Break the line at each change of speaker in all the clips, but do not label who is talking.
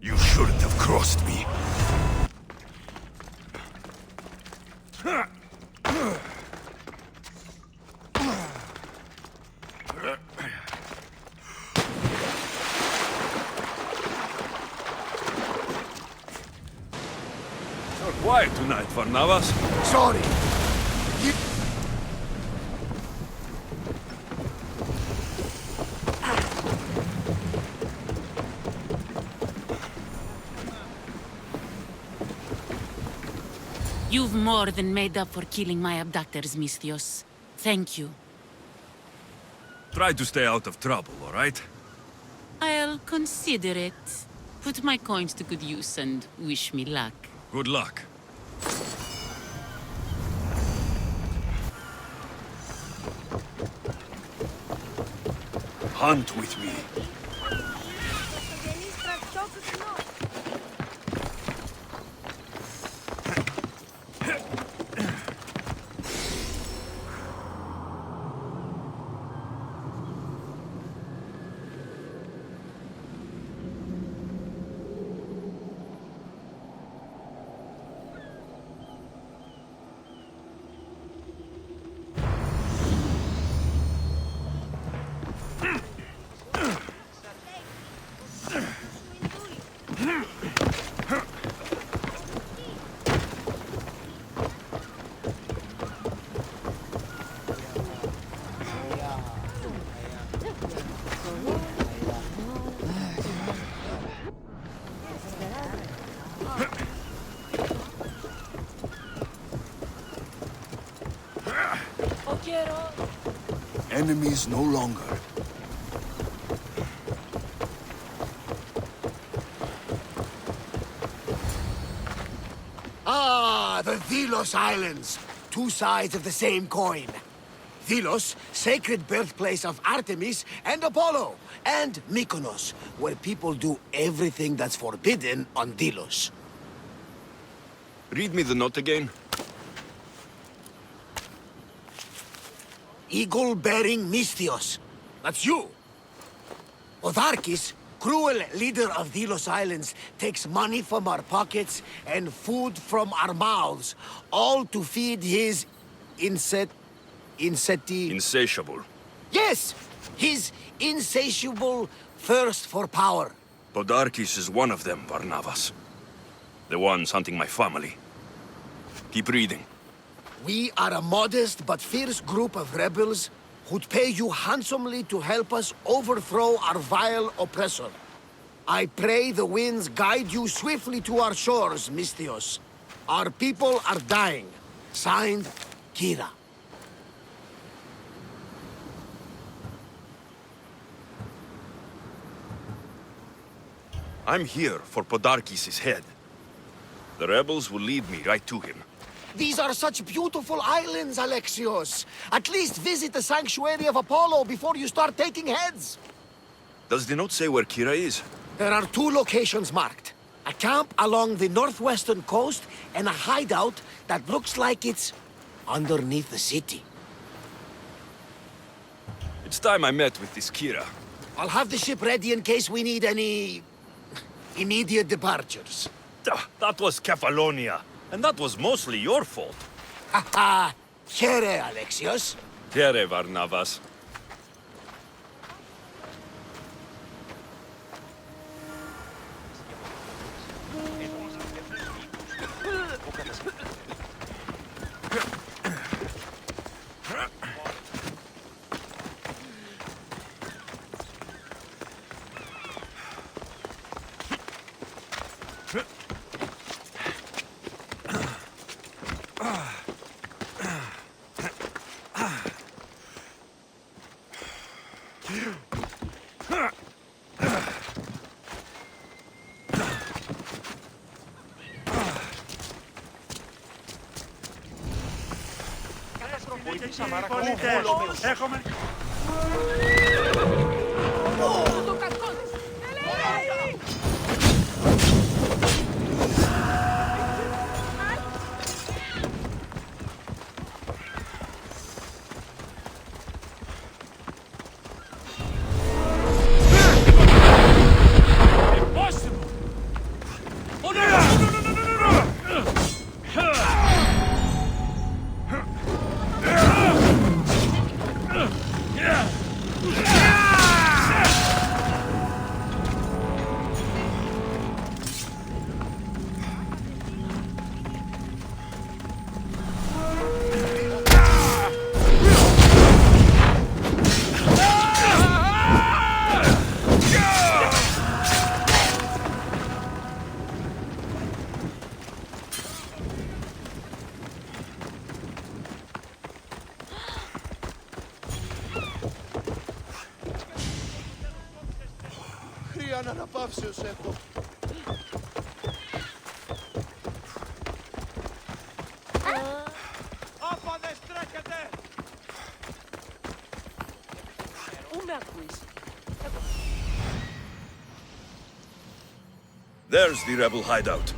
You shouldn't have crossed me.
You're quiet tonight, Varnavas.
Sorry.
You've more than made up for killing my abductors, Misthios. Thank you.
Try to stay out of trouble, all right?
I'll consider it. Put my coins to good use and wish me luck.
Good luck.
Hunt with me. Enemies no longer. Ah, the Delos Islands. Two sides of the same coin. Delos, sacred birthplace of Artemis and Apollo. And Mykonos, where people do everything that's forbidden on Delos.
Read me the note again.
Eagle-bearing Misthios. That's you. Otharkis, cruel leader of Delos Islands, takes money from our pockets and food from our mouths, all to feed his
Insatiable.
Yes! His insatiable thirst for power.
Podarkis is one of them, Varnavas. The ones hunting my family. Keep reading.
We are a modest but fierce group of rebels who'd pay you handsomely to help us overthrow our vile oppressor. I pray the winds guide you swiftly to our shores, Misthios. Our people are dying. Signed, Kira.
I'm here for Podarkis' head. The rebels will lead me right to him.
These are such beautiful islands, Alexios. At least visit the sanctuary of Apollo before you start taking heads.
Does the note say where Kira is?
There are two locations marked. A camp along the northwestern coast and a hideout that looks like it's underneath the city.
It's time I met with this Kira.
I'll have the ship ready in case we need any immediate departures.
That was Kefalonia, and that was mostly your fault.
Haha, here, Alexios.
Here, Varnavas.
Έχουμε...
αναπαύσεως έχω.
Όπα δεν στρέχετε!
Πού με ακούεις?
There's the rebel hideout.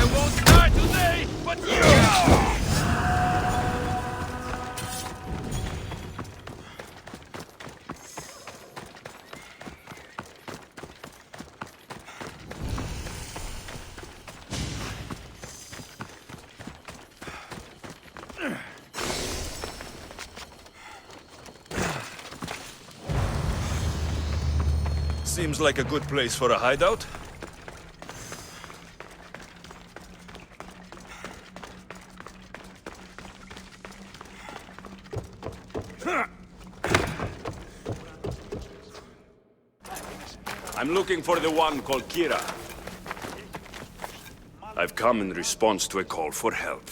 I won't die today, but you! Seems like a good place for a hideout. I'm looking for the one called Kira. I've come in response to a call for help.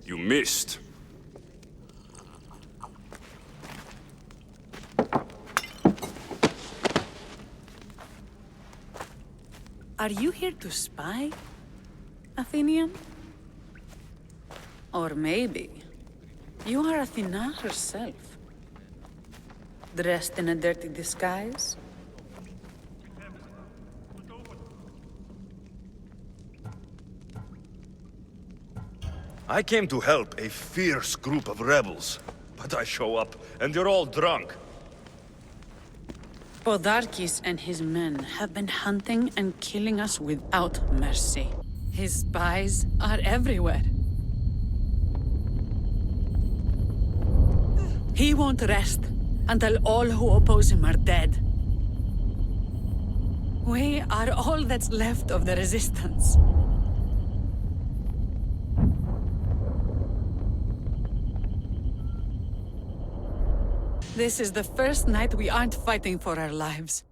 You missed.
Are you here to spy, Athenian? Or maybe
You are Athena herself. Dressed in a dirty disguise?
I came to help a fierce group of rebels. But I show up, and they're all drunk.
Podarkis and his men have been hunting and killing us without mercy. His spies are everywhere. He won't rest until all who oppose him are dead. We are all that's left of the resistance. This is the first night we aren't fighting for our lives.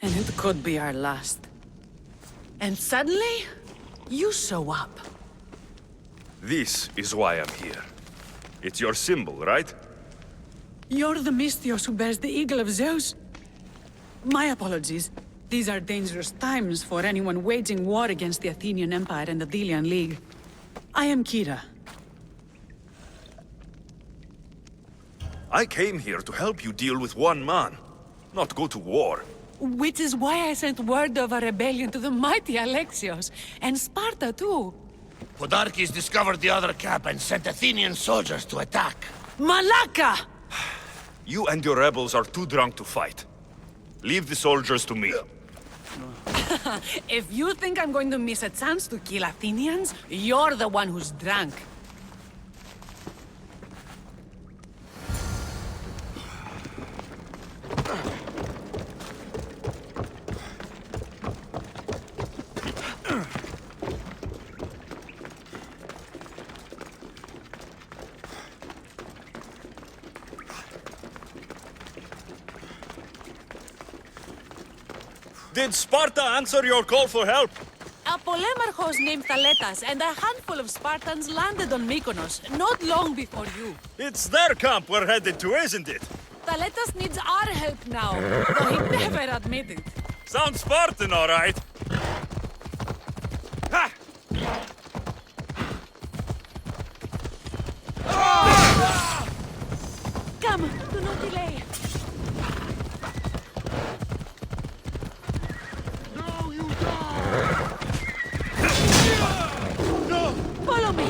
And it could be our last. And suddenly, you show up.
This is why I'm here. It's your symbol, right?
You're the Mystios who bears the eagle of Zeus? My apologies. These are dangerous times for anyone waging war against the Athenian Empire and the Delian League. I am Kira.
I came here to help you deal with one man, not go to war.
Which is why I sent word of a rebellion to the mighty Alexios, and Sparta too.
Podarkis discovered the other camp and sent Athenian soldiers to attack.
Malaka!
You and your rebels are too drunk to fight. Leave the soldiers to me.
If you think I'm going to miss a chance to kill Athenians, you're the one who's drunk.
Did Sparta answer your call for help?
A polemarchos named Thaletas and a handful of Spartans landed on Mykonos not long before you.
It's their camp we're headed to, isn't it?
Thaletas needs our help now, though he never admitted.
Sounds Spartan, all right. Ha!
Come, do not delay. Follow me!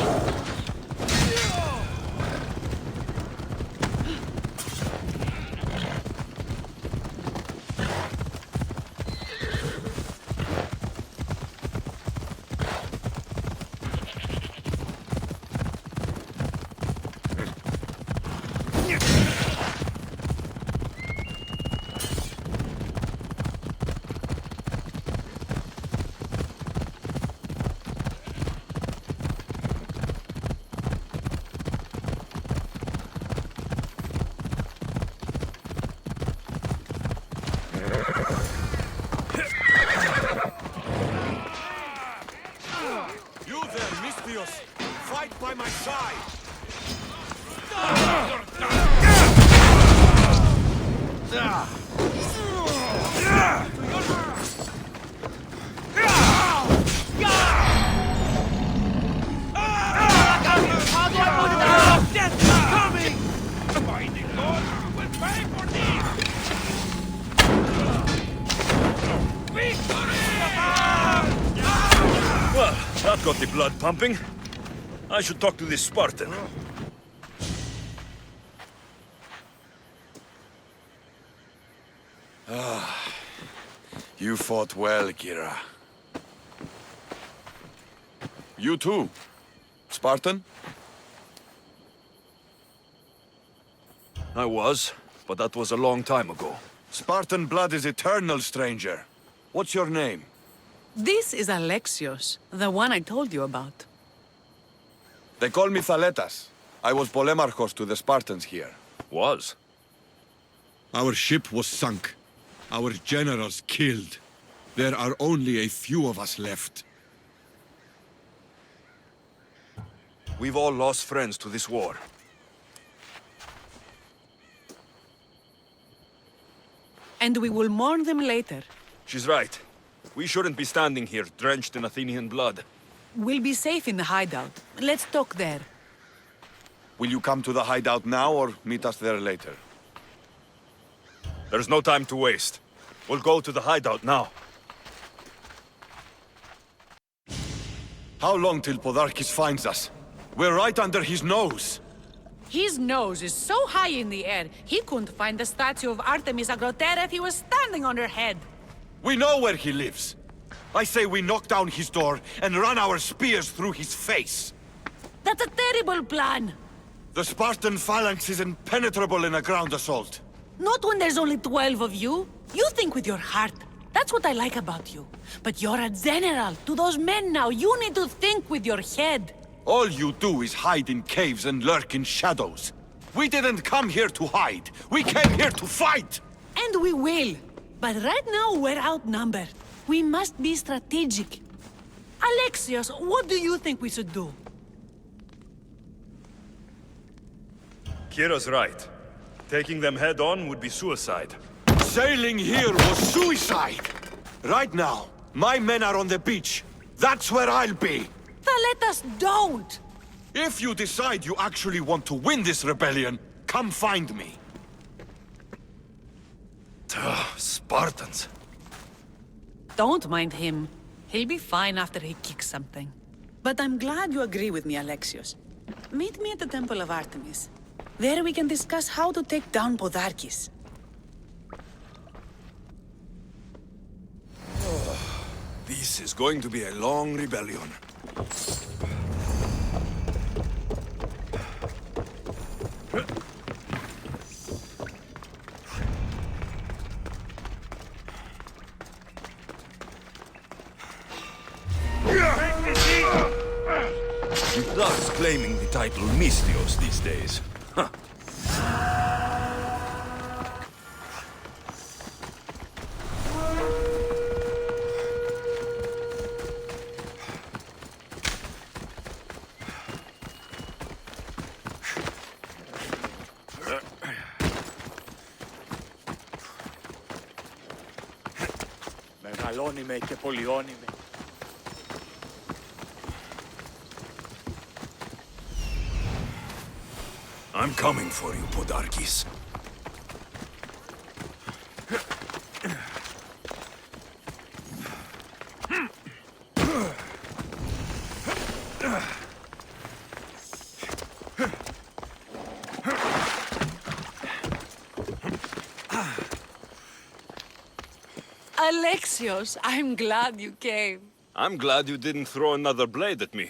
You there, Mystios! Fight by my side!
How do I put it down? Death is coming!
Fighting Lord will pay for this! Victory!
Well, that got the blood pumping. I should talk to this Spartan.
You fought well, Kira. You too. Spartan?
I was, but that was a long time ago.
Spartan blood is eternal, stranger. What's your name?
This is Alexios, the one I told you about.
They call me Thaletas. I was polemarchos to the Spartans here.
Was?
Our ship was sunk. Our generals killed. There are only a few of us left.
We've all lost friends to this war.
And we will mourn them later.
She's right. We shouldn't be standing here, drenched in Athenian blood.
We'll be safe in the hideout. Let's talk there.
Will you come to the hideout now or meet us there later?
There's no time to waste. We'll go to the hideout now.
How long till Podarkis finds us? We're right under his nose.
His nose is so high in the air, he couldn't find the statue of Artemis Agrotera if he was standing on her head.
We know where he lives. I say we knock down his door and run our spears through his face.
That's a terrible plan.
The Spartan phalanx is impenetrable in a ground assault.
Not when there's only 12 of you. You think with your heart. That's what I like about you. But you're a general. To those men now, you need to think with your head.
All you do is hide in caves and lurk in shadows. We didn't come here to hide. We came here to fight!
And we will. But right now, we're outnumbered. We must be strategic. Alexios, what do you think we should do?
Kira's right. Taking them head on would be suicide.
Sailing here was suicide! Right now, my men are on the beach. That's where I'll be!
Let us don't!
If you decide you actually want to win this rebellion, come find me.
Spartans.
Don't mind him. He'll be fine after he kicks something. But I'm glad you agree with me, Alexios. Meet me at the Temple of Artemis. There we can discuss how to take down Podarkis.
This is going to be a long rebellion. Thus claiming the title Mystios these days. Huh.
Μεγαλώνει και πολιώνει με.
I'm coming for you, Podarkis.
Alexios, I'm glad you came.
I'm glad you didn't throw another blade at me.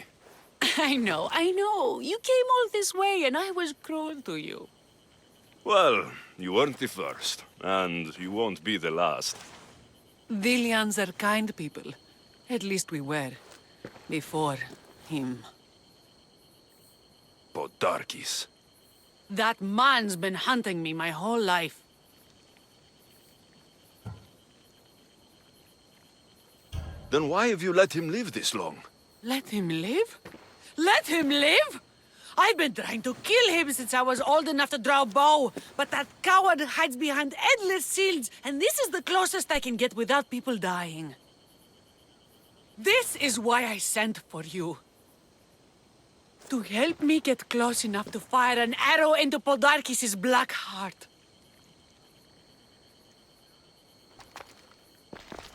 I know. You came all this way and I was cruel to you.
Well, you weren't the first, and you won't be the last.
Dilians are kind people. At least we were. Before him.
Podarkis.
That man's been hunting me my whole life.
Then why have you let him live this long?
Let him live? Let him live? I've been trying to kill him since I was old enough to draw a bow, but that coward hides behind endless shields, and this is the closest I can get without people dying. This is why I sent for you. To help me get close enough to fire an arrow into Podarkis' black heart.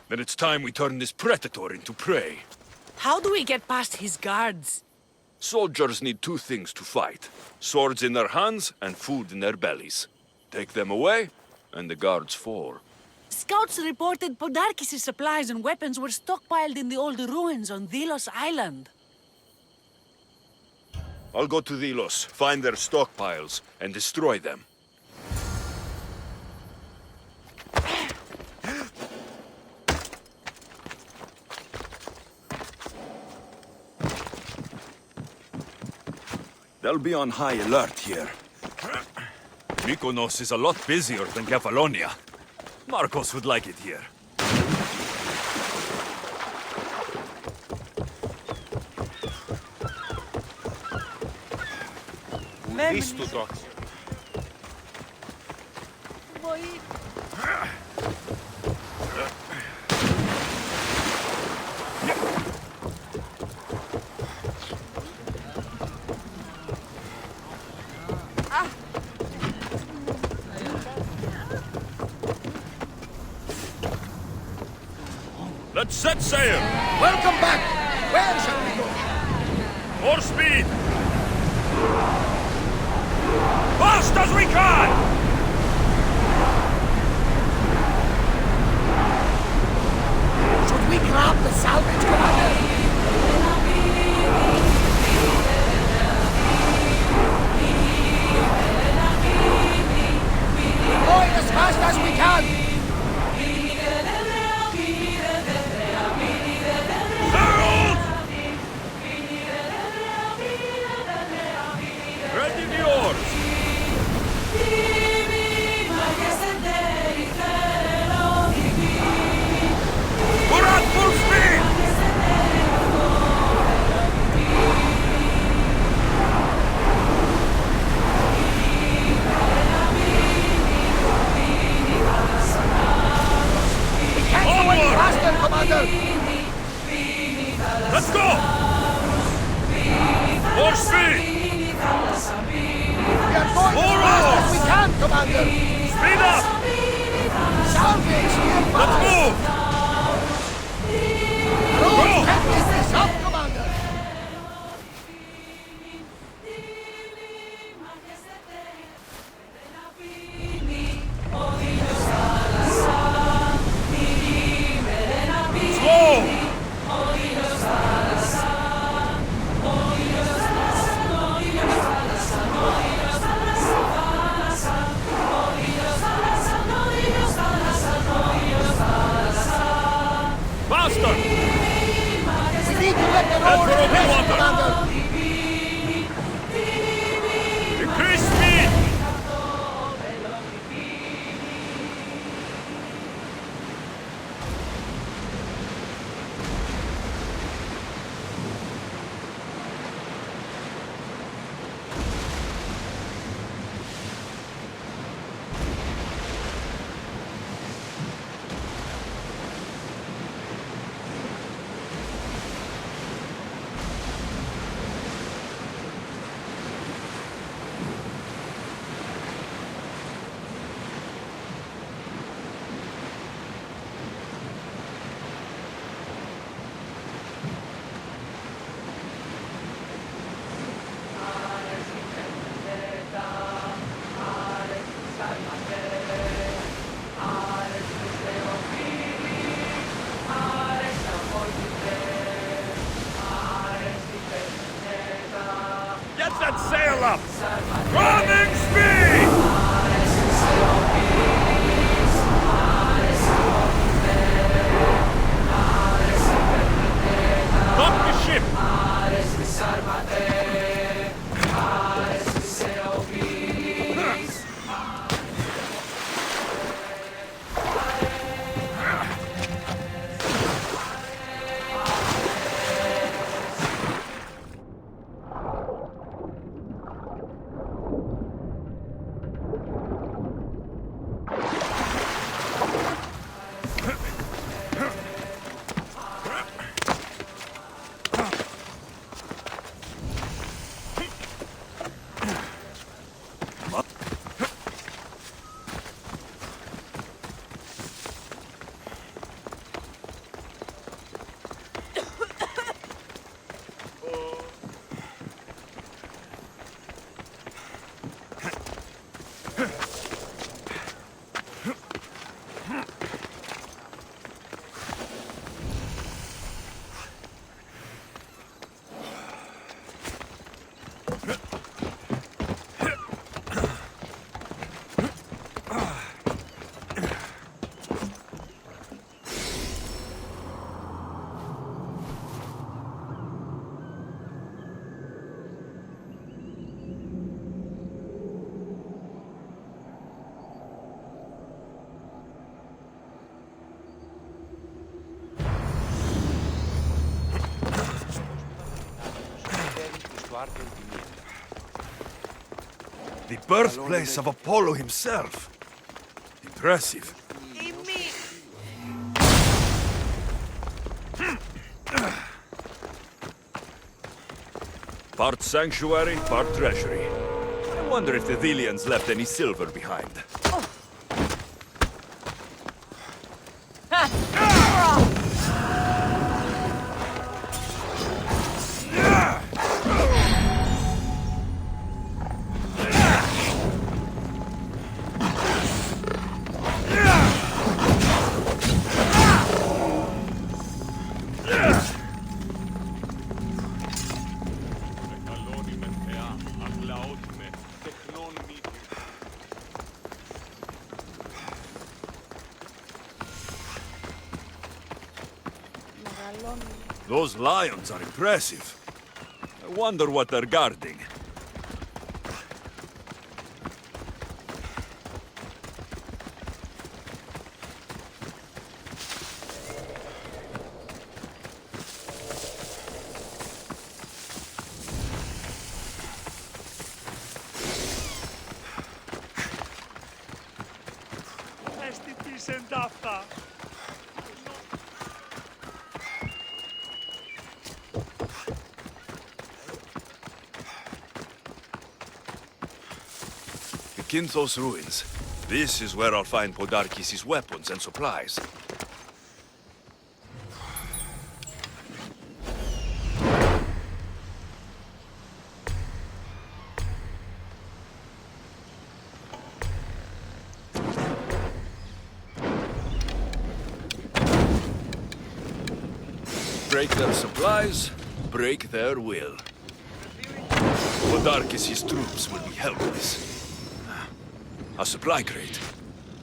Then it's time we turn this predator into prey.
How do we get past his guards?
Soldiers need two things to fight. Swords in their hands and food in their bellies. Take them away, and the guards fall.
Scouts reported Podarkis' supplies and weapons were stockpiled in the old ruins on Delos Island.
I'll go to Delos, find their stockpiles, and destroy them. They'll be on high alert here. Mykonos is a lot busier than Kefalonia. Marcos would like it here.
Δεις του το.
Let's set sail!
Welcome back! Where shall we go?
More speed! Fast as we can!
Should we grab the salvage, Commander? Going as fast as we can!
Herald! Ready the oars! We're at full speed!
Can't go any faster, Commander!
Let's go! More speed!
We are going
More
as fast
oars!
as we can, Commander!
Speed up!
Salvage nearby!
Let's move!
Roads can't get this up, Commander!
Slow! Faster!
We need to let the
Head
roads
for open
rest,
water.
Commander!
Increase speed! Get that sail up! Running speed! Lock the ship! The birthplace of Apollo himself. Impressive. Part sanctuary, part treasury. I wonder if the Thelians left any silver behind. Those lions are impressive. I wonder what they're guarding. Kinthos ruins. This is where I'll find Podarkis' weapons and supplies. Break their supplies, break their will. Podarkis' troops will be helpless. A supply crate.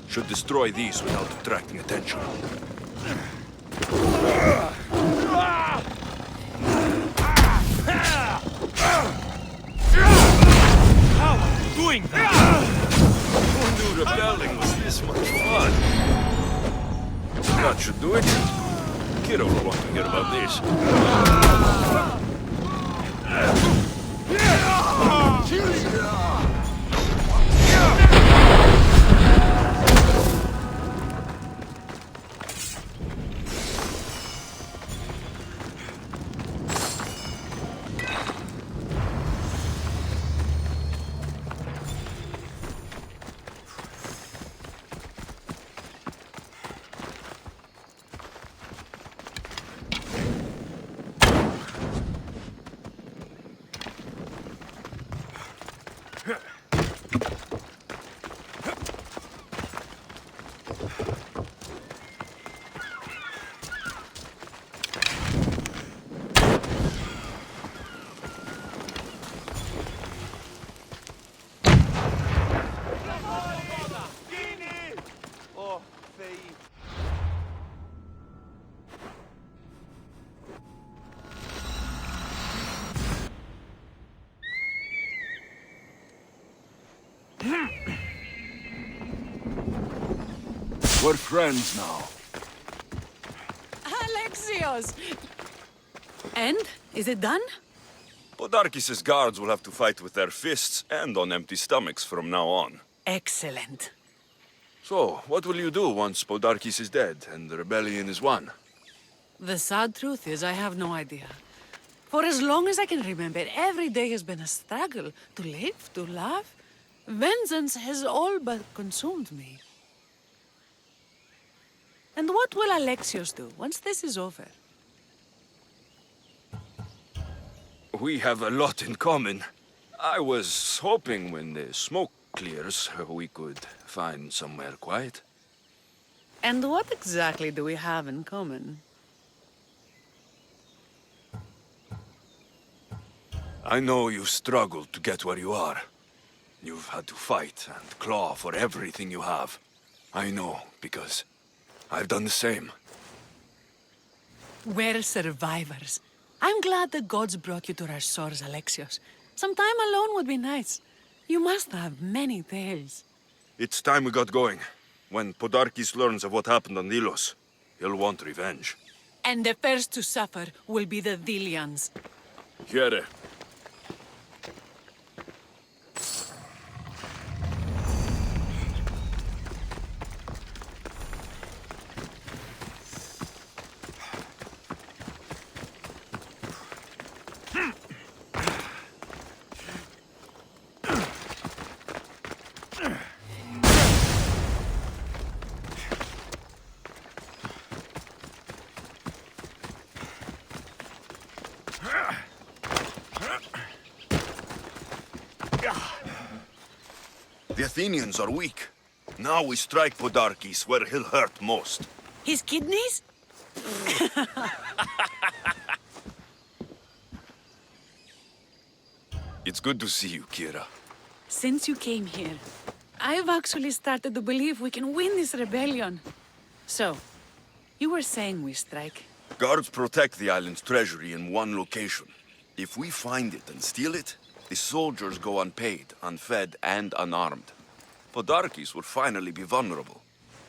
Should destroy these without attracting attention.
How are you doing that?
Who knew rebelling was this much fun? That should do it. Kira will want to hear about this. We're friends now.
Alexios! And? Is it done?
Podarkis' guards will have to fight with their fists and on empty stomachs from now on.
Excellent.
So, what will you do once Podarkis is dead and the rebellion is won?
The sad truth is, I have no idea. For as long as I can remember, every day has been a struggle to live, to laugh. Vengeance has all but consumed me. And what will Alexios do once this is over?
We have a lot in common. I was hoping when the smoke clears, we could find somewhere quiet.
And what exactly do we have in common?
I know you've struggled to get where you are. You've had to fight and claw for everything you have. I know, because I've done the same.
We're survivors. I'm glad the gods brought you to our shores, Alexios. Some time alone would be nice. You must have many tales.
It's time we got going. When Podarkis learns of what happened on Delos, he'll want revenge.
And the first to suffer will be the Delians.
Here. The Athenians are weak. Now we strike Podarkis where he'll hurt most.
His kidneys?
It's good to see you, Kira.
Since you came here, I've actually started to believe we can win this rebellion. So, you were saying we strike?
Guards protect the island's treasury in one location. If we find it and steal it, the soldiers go unpaid, unfed, and unarmed. Podarkis will finally be vulnerable.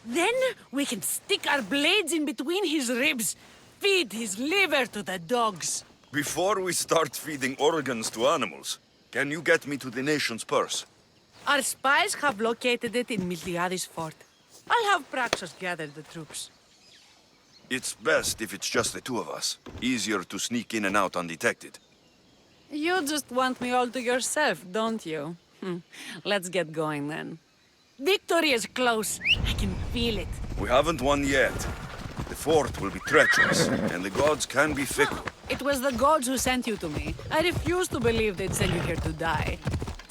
Then we can stick our blades in between his ribs, feed his liver to the dogs.
Before we start feeding organs to animals, can you get me to the nation's purse?
Our spies have located it in Miltiades fort. I'll have Praxos gather the troops.
It's best if it's just the two of us. Easier to sneak in and out undetected.
You just want me all to yourself, don't you? Let's get going then. Victory is close. I can feel it.
We haven't won yet. The fort will be treacherous, and the gods can be fickle.
It was the gods who sent you to me. I refuse to believe they'd send you here to die.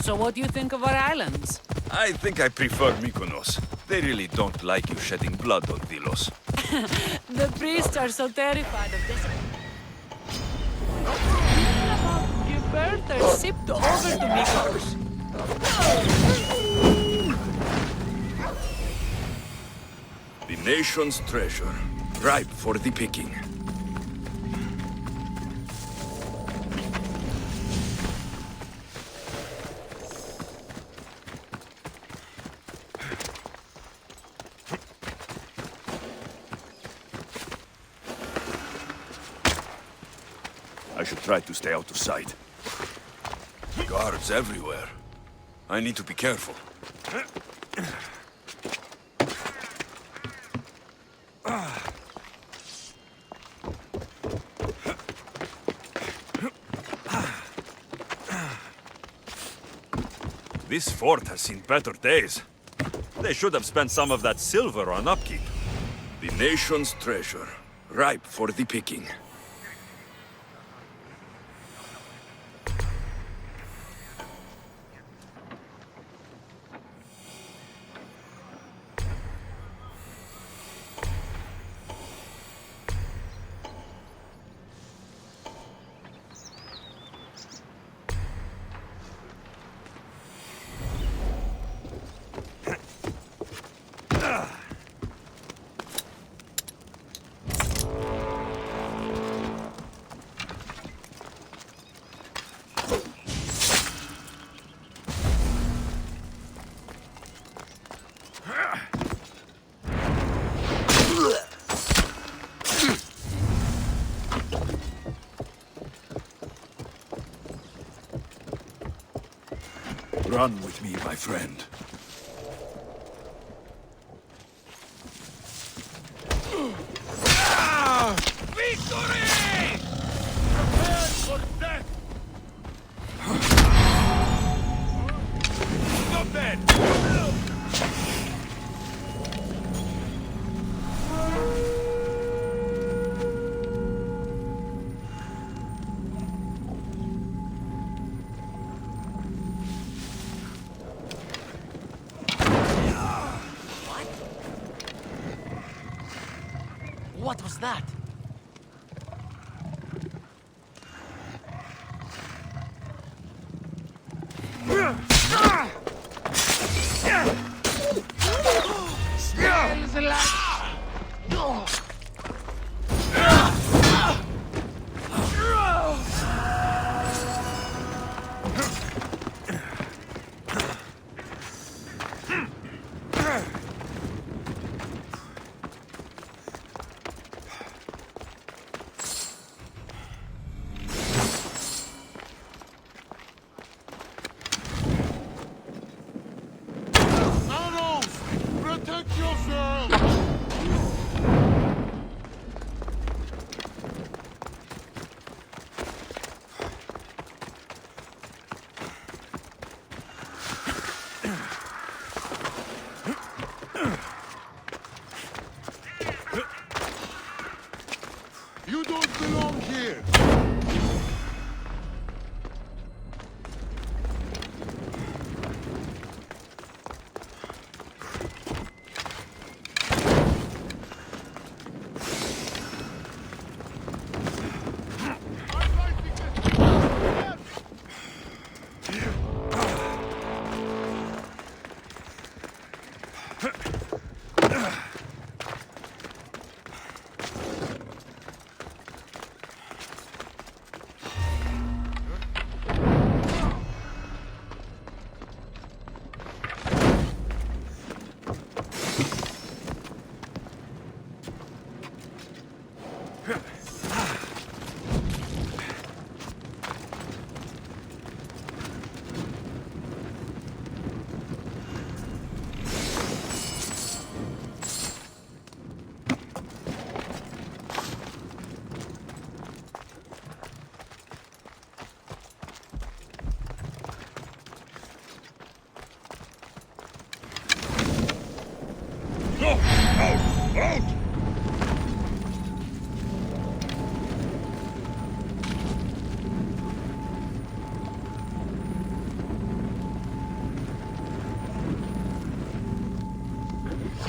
So what do you think of our islands?
I think I prefer Mykonos. They really don't like you shedding blood on Delos.
The priests are so terrified of this. Give birth or shipped over to Mykonos.
The nation's treasure, ripe for the picking. I should try to stay out of sight. Guards everywhere. I need to be careful. This fort has seen better days. They should have spent some of that silver on upkeep. The nation's treasure, ripe for the picking. Run with me, my friend.
Victory! Prepare for death! Stop that!
What was that? Smells like...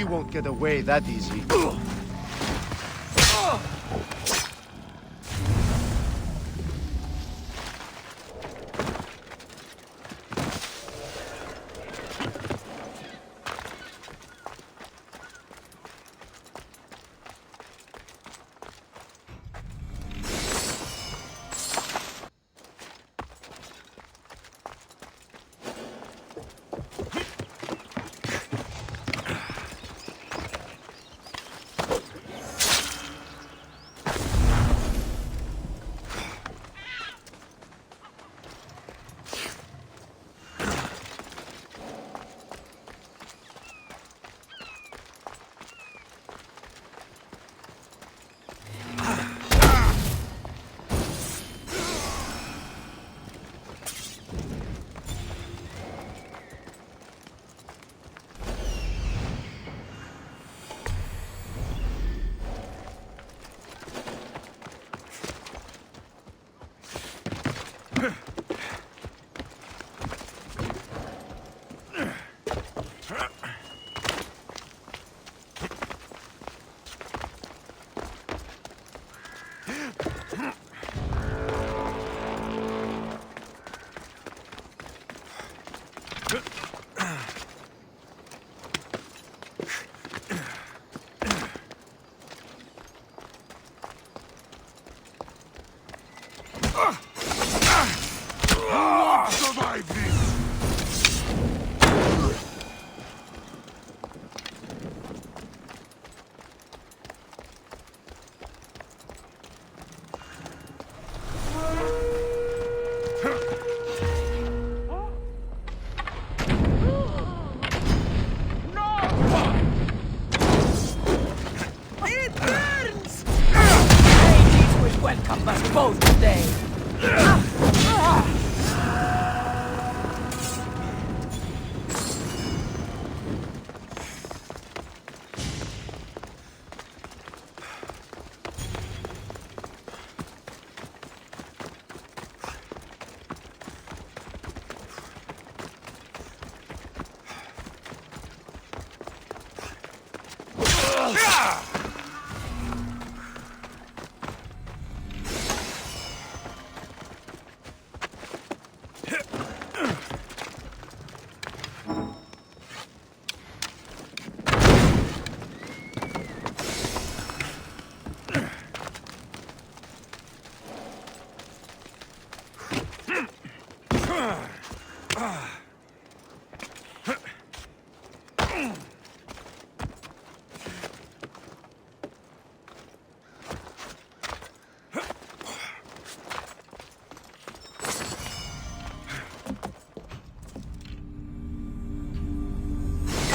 He won't get away that easy.
Survive this!
It burns! Hades will welcome us both today.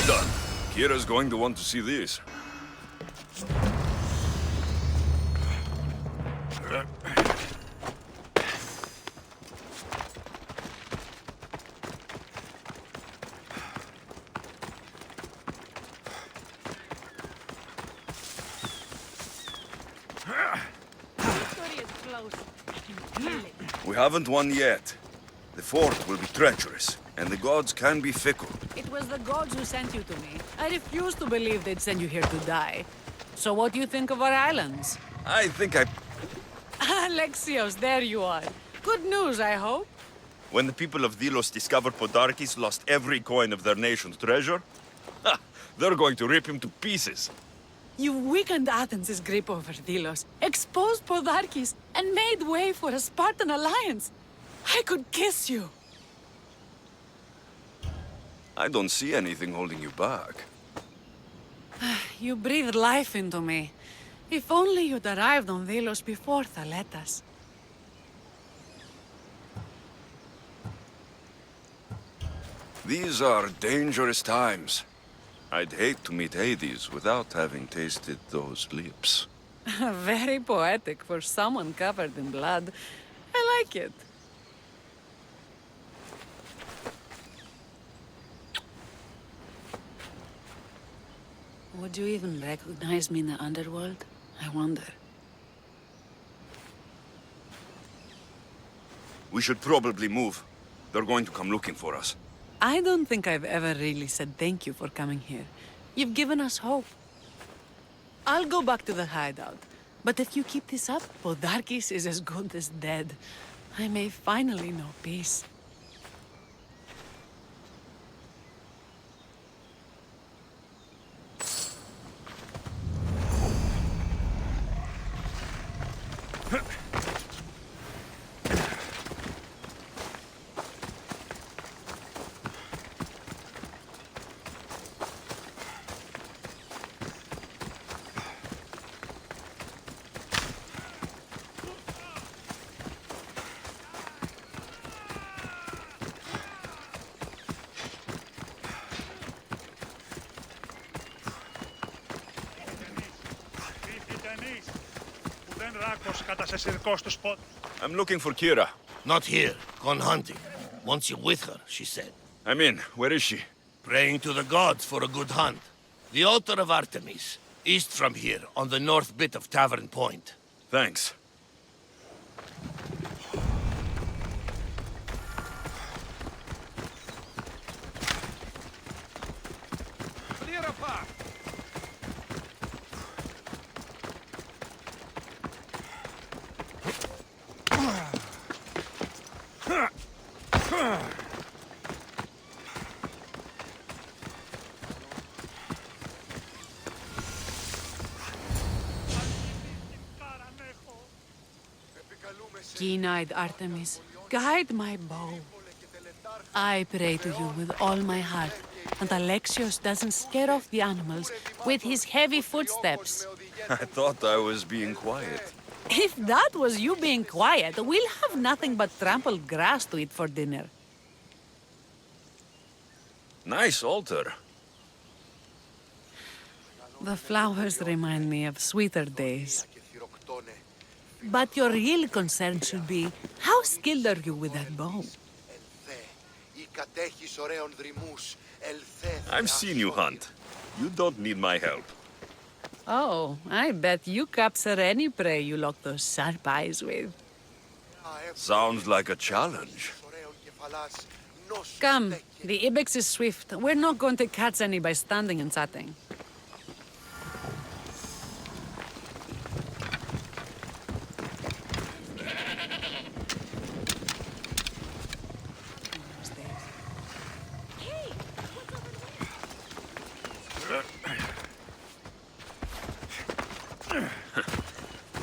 Done. Kira's going to want to see this.
Victory is close. I can feel it.
We haven't won yet. The fort will be treacherous, and the gods can be fickle.
It was the gods who sent you to me. I refuse to believe they'd send you here to die. So what do you think of our islands?
I think I...
Alexios, there you are. Good news, I hope.
When the people of Delos discovered Podarkes lost every coin of their nation's treasure, they're going to rip him to pieces.
You weakened Athens' grip over Delos, exposed Podarkes, and made way for a Spartan alliance. I could kiss you.
I don't see anything holding you back.
You breathed life into me. If only you'd arrived on Delos before Thaletas.
These are dangerous times. I'd hate to meet Hades without having tasted those lips.
Very poetic for someone covered in blood. I like it. Would you even recognize me in the underworld? I wonder.
We should probably move. They're going to come looking for us.
I don't think I've ever really said thank you for coming here. You've given us hope. I'll go back to the hideout. But if you keep this up, Podarkis is as good as dead. I may finally know peace.
I'm looking for Kira.
Not here. Gone hunting. Wants you with her, she said.
I'm in. Where is she?
Praying to the gods for a good hunt. The altar of Artemis, east from here, on the north bit of Tavern Point.
Thanks.
Keen-eyed Artemis, guide my bow. I pray to you with all my heart, and Alexios doesn't scare off the animals with his heavy footsteps.
I thought I was being quiet.
If that was you being quiet, we'll have nothing but trampled grass to eat for dinner.
Nice altar.
The flowers remind me of sweeter days. But your real concern should be, how skilled are you with that bow?
I've seen you hunt. You don't need my help.
Oh, I bet you capture any prey you lock those sharp eyes with.
Sounds like a challenge.
Come, the ibex is swift. We're not going to catch any by standing and chatting.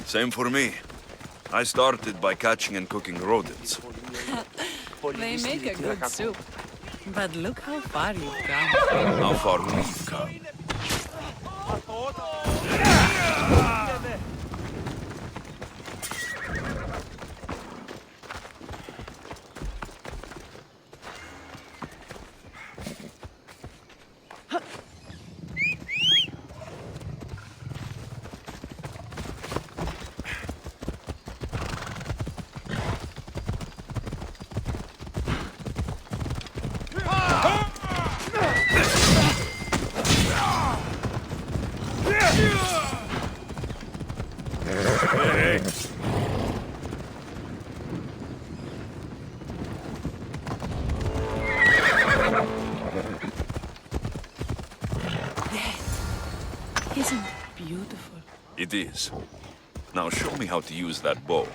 Same for me. I started by catching and cooking rodents.
They make a good soup. But look how far you've come.
How far we've come.
Isn't it beautiful?
It is. Now show me how to use that bow.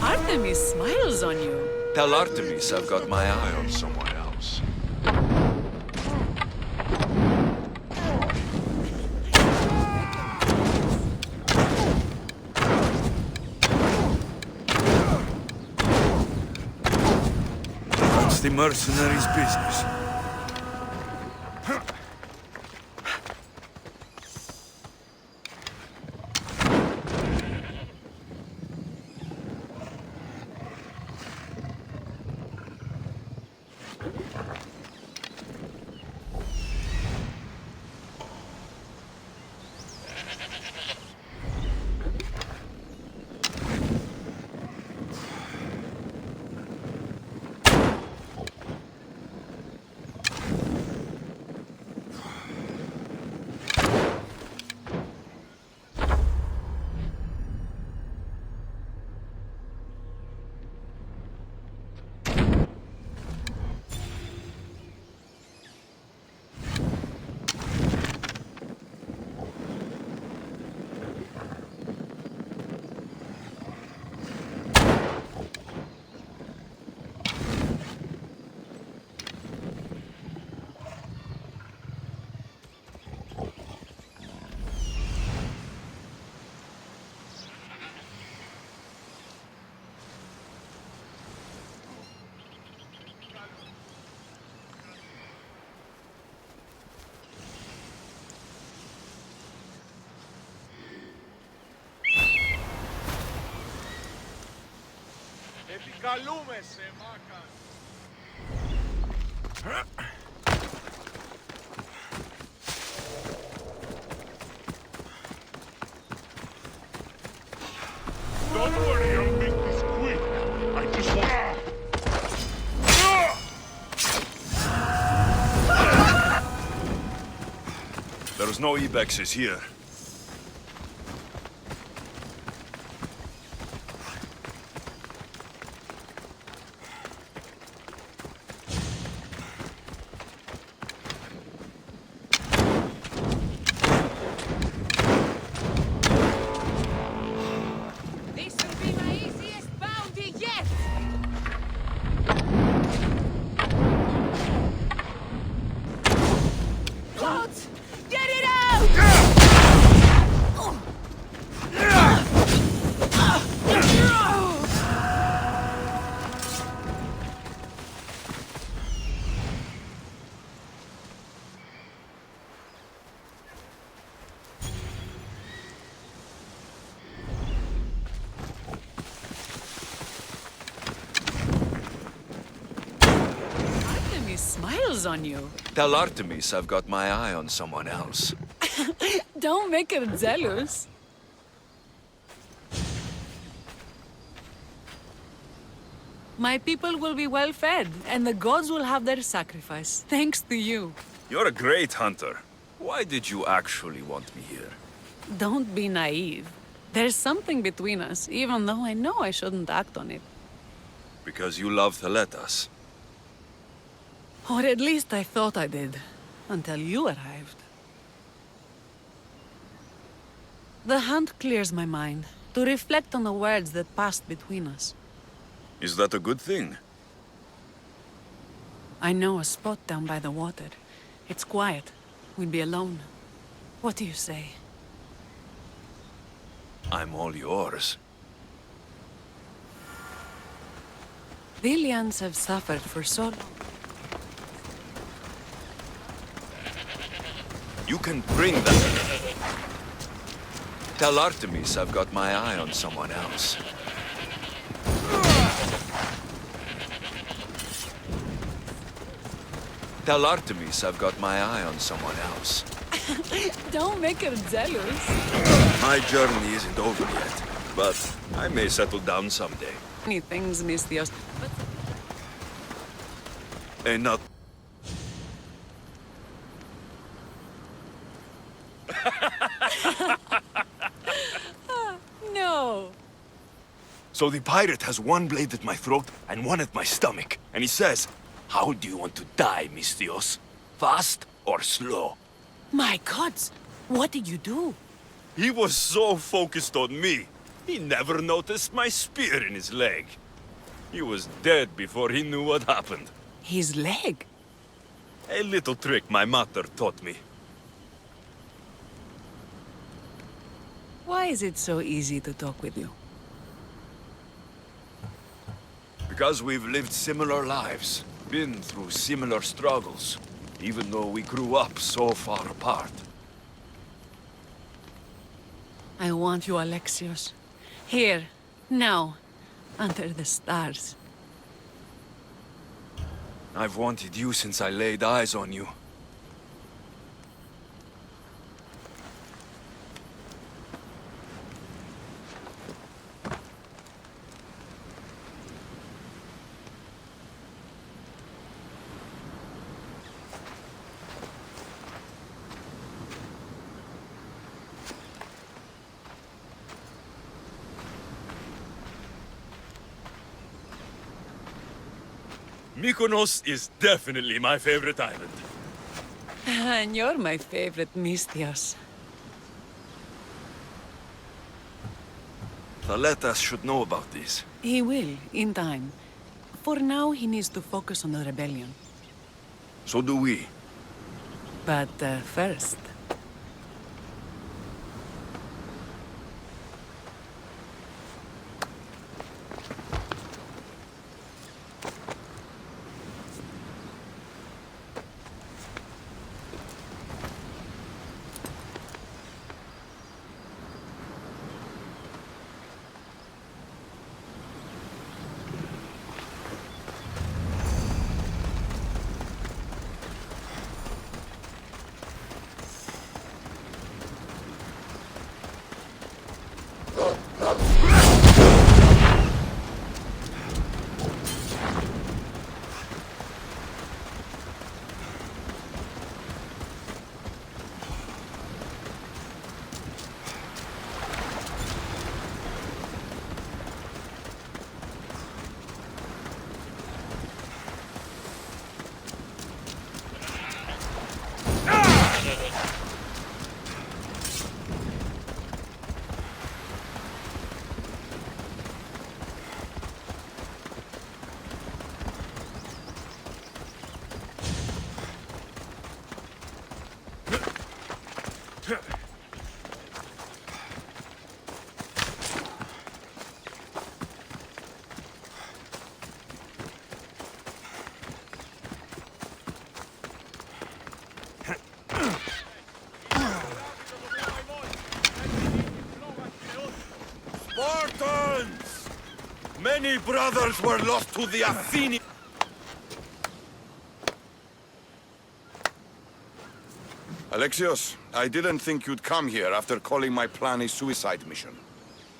Artemis smiles on you.
Tell Artemis I've got my eye on someone else. What's the mercenary's business?
Don't worry, I'll make this quick. I just want...
There's no ibexes here.
This will be my easiest bounty yet! Gods! Get it out! Artemis smiles on you.
Tell Artemis I've got my eye on someone else.
Don't make her jealous. My people will be well fed, and the gods will have their sacrifice, thanks to you.
You're a great hunter. Why did you actually want me here?
Don't be naive. There's something between us, even though I know I shouldn't act on it.
Because you love Theletas.
Or at least I thought I did, until you arrived. The hunt clears my mind, to reflect on the words that passed between us.
Is that a good thing?
I know a spot down by the water. It's quiet. We'll be alone. What do you say?
I'm all yours.
The Ilians have suffered for so long.
You can bring them. Tell Artemis I've got my eye on someone else. Tell Artemis I've got my eye on someone else.
Don't make her jealous.
My journey isn't over yet, but I may settle down someday.
Many things, Misthios, but
Not.
no.
So the pirate has one blade at my throat and one at my stomach, and he says, "How do you want to die, Misthios? Fast or slow?"
My gods, what did you do?
He was so focused on me, he never noticed my spear in his leg. He was dead before he knew what happened.
His leg?
A little trick my mother taught me.
Why is it so easy to talk with you?
Because we've lived similar lives, been through similar struggles, even though we grew up so far apart.
I want you, Alexios. Here, now, under the stars.
I've wanted you since I laid eyes on you. Mykonos is definitely my favorite island.
And you're my favorite, Misthios.
Theletas should know about this.
He will, in time. For now, he needs to focus on the rebellion.
So do we.
But first...
Many brothers were lost to the Athenians. Alexios, I didn't think you'd come here after calling my plan a suicide mission.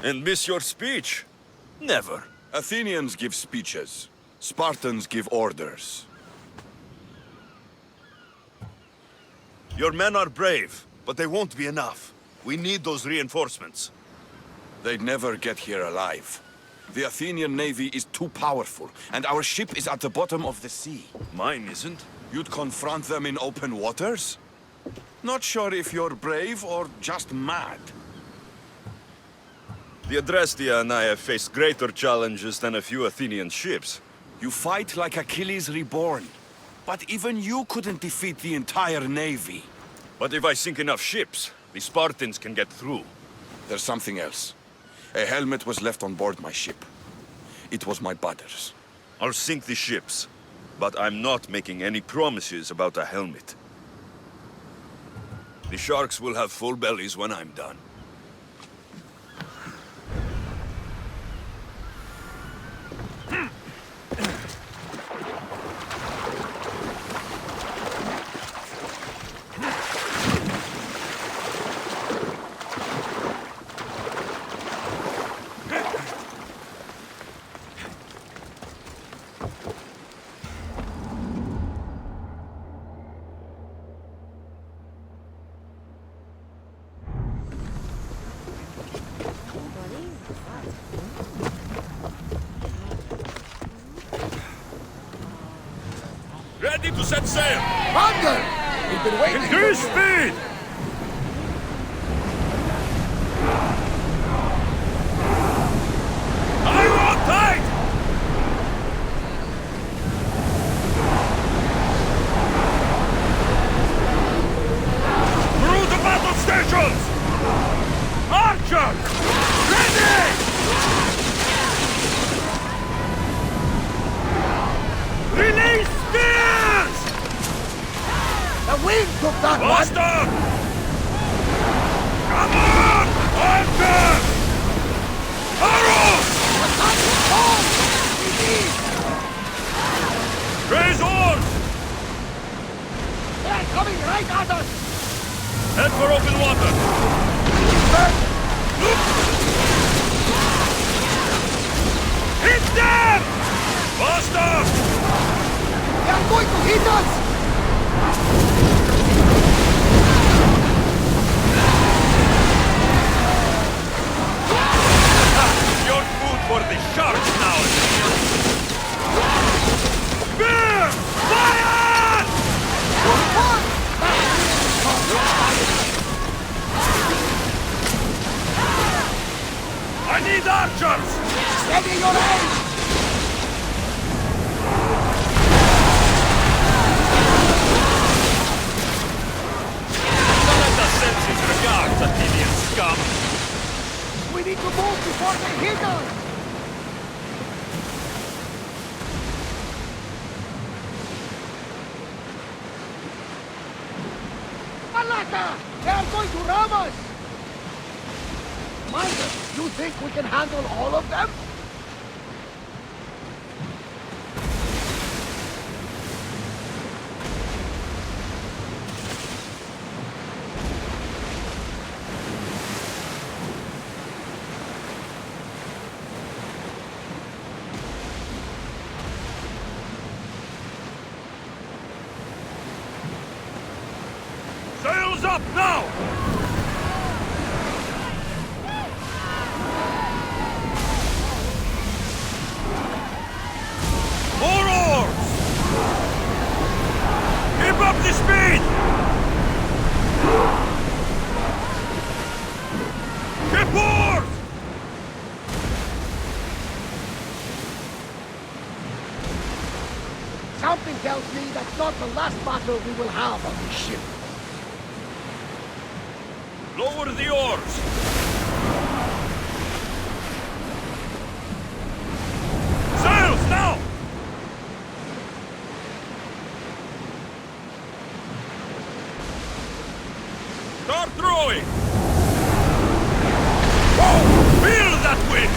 And miss your speech? Never.
Athenians give speeches. Spartans give orders.
Your men are brave, but they won't be enough. We need those reinforcements.
They'd never get here alive. The Athenian navy is too powerful, and our ship is at the bottom of the sea.
Mine isn't.
You'd confront them in open waters? Not sure if you're brave or just mad.
The Adrestia and I have faced greater challenges than a few Athenian ships.
You fight like Achilles reborn. But even you couldn't defeat the entire navy.
But if I sink enough ships, the Spartans can get through.
There's something else. A helmet was left on board my ship. It was my brother's.
I'll sink the ships, but I'm not making any promises about a helmet. The sharks will have full bellies when I'm done. Ready to set sail!
Thunder! We've been waiting.
Increase speed! Iron on tight! Through the battle stations! Archers! Ready! Release spears!
The wind took that one!
Boston! Come on! Archers! Arrows!
Attack the storm! We need!
Raise oars!
They're coming right at us!
Head for open water! Hit them! Boston!
They are going to hit us!
Your food for the sharks now, Spear! Fire! I need archers!
Steady your aim!
Let us send his regards, Athenian scum!
We need to move before they hit us! Malaka! They are going to ram us! Michael, you think we can handle all of them?
Sails up now! More oars! Keep up the speed! Keep oars!
Something tells me that's not the last battle we will have on this ship.
Lower the oars! Sails now! Start throwing! Whoa! Feel that wind!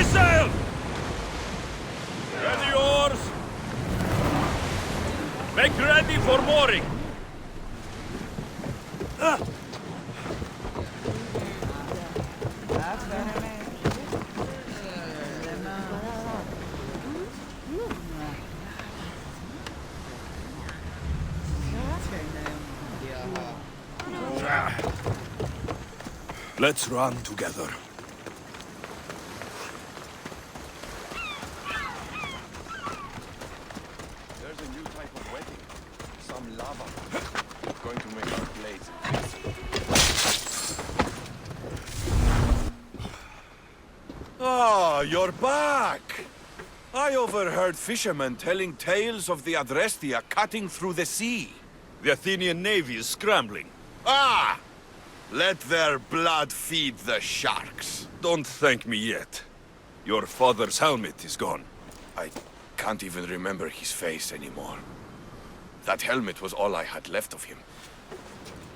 Ready sail! Ready oars! Make ready for mooring!
Let's run together.
There's a new type of wedding. Some lava. Going to make our blades invincible. Ah, you're back! I overheard fishermen telling tales of the Adrestia cutting through the sea.
The Athenian navy is scrambling.
Ah! Let their blood feed the sharks.
Don't thank me yet. Your father's helmet is gone.
I can't even remember his face anymore. That helmet was all I had left of him.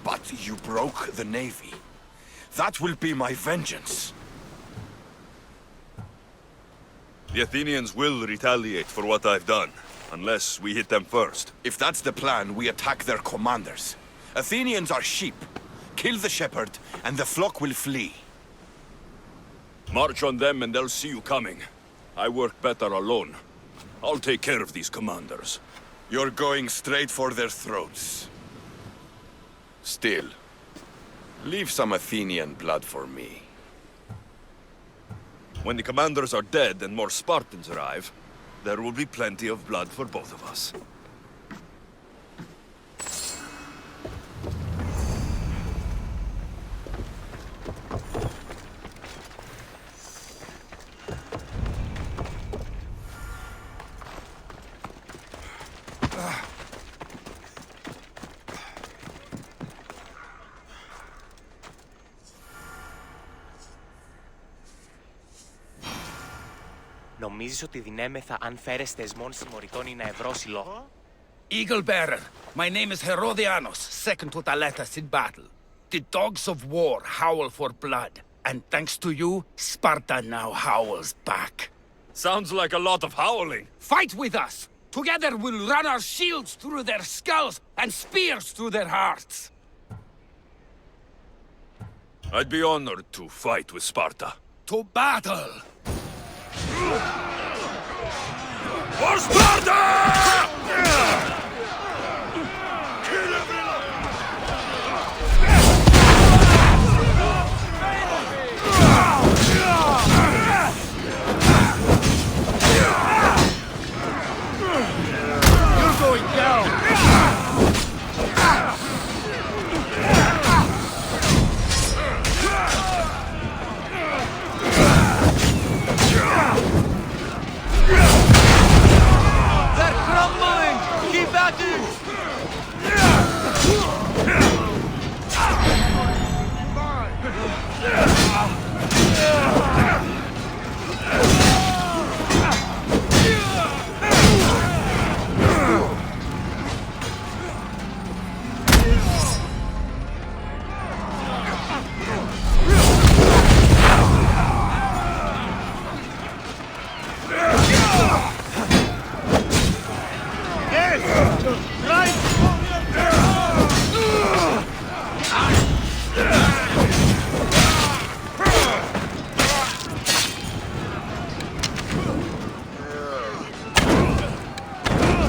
But you broke the navy. That will be my vengeance.
The Athenians will retaliate for what I've done, unless we hit them first.
If that's the plan, we attack their commanders. Athenians are sheep. Kill the shepherd, and the flock will flee.
March on them and they'll see you coming. I work better alone. I'll take care of these commanders.
You're going straight for their throats. Still, leave some Athenian blood for me.
When the commanders are dead and more Spartans arrive, there will be plenty of blood for both of us.
Νομίζεις ότι δυνέμεθα αν φέρες θεσμών συμμοριτών είναι ευρώσιλο?
Eagle Bearer, my name is Herodianos, second to Thaletas in battle. The dogs of war howl for blood, and thanks to you, Sparta now howls back.
Sounds like a lot of howling.
Fight with us! Together we'll run our shields through their skulls and spears through their hearts!
I'd be honored to fight with Sparta.
To battle!
For Sparta!
You're going down!
They're crumbling! Keep at it!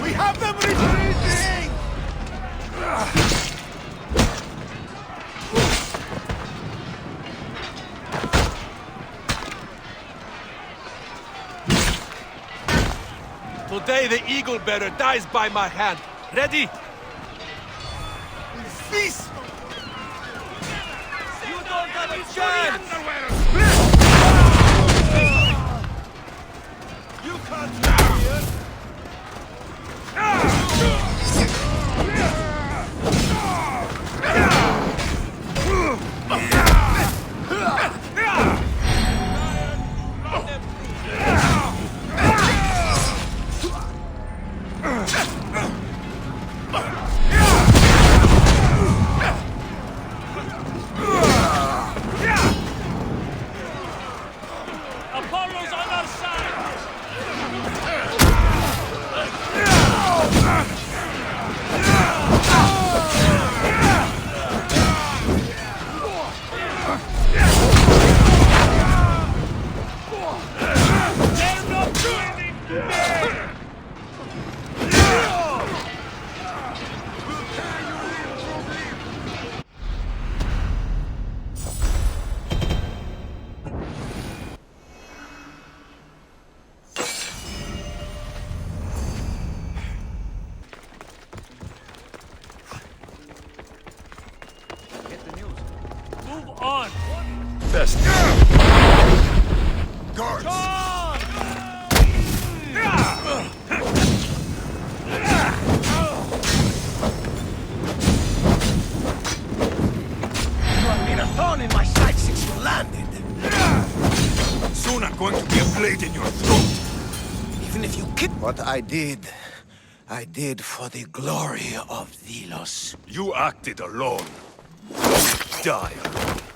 We have them retreating!
Today the Eagle Bearer dies by my hand. Ready?
Feast!
You don't have a chance! You can't stop here! On!
Best.
Guards!
You have been a thorn in my side since you landed.
Soon I'm going to be a blade in your throat.
Even if you kill... What I did for the glory of Delos.
You acted alone. Die alone.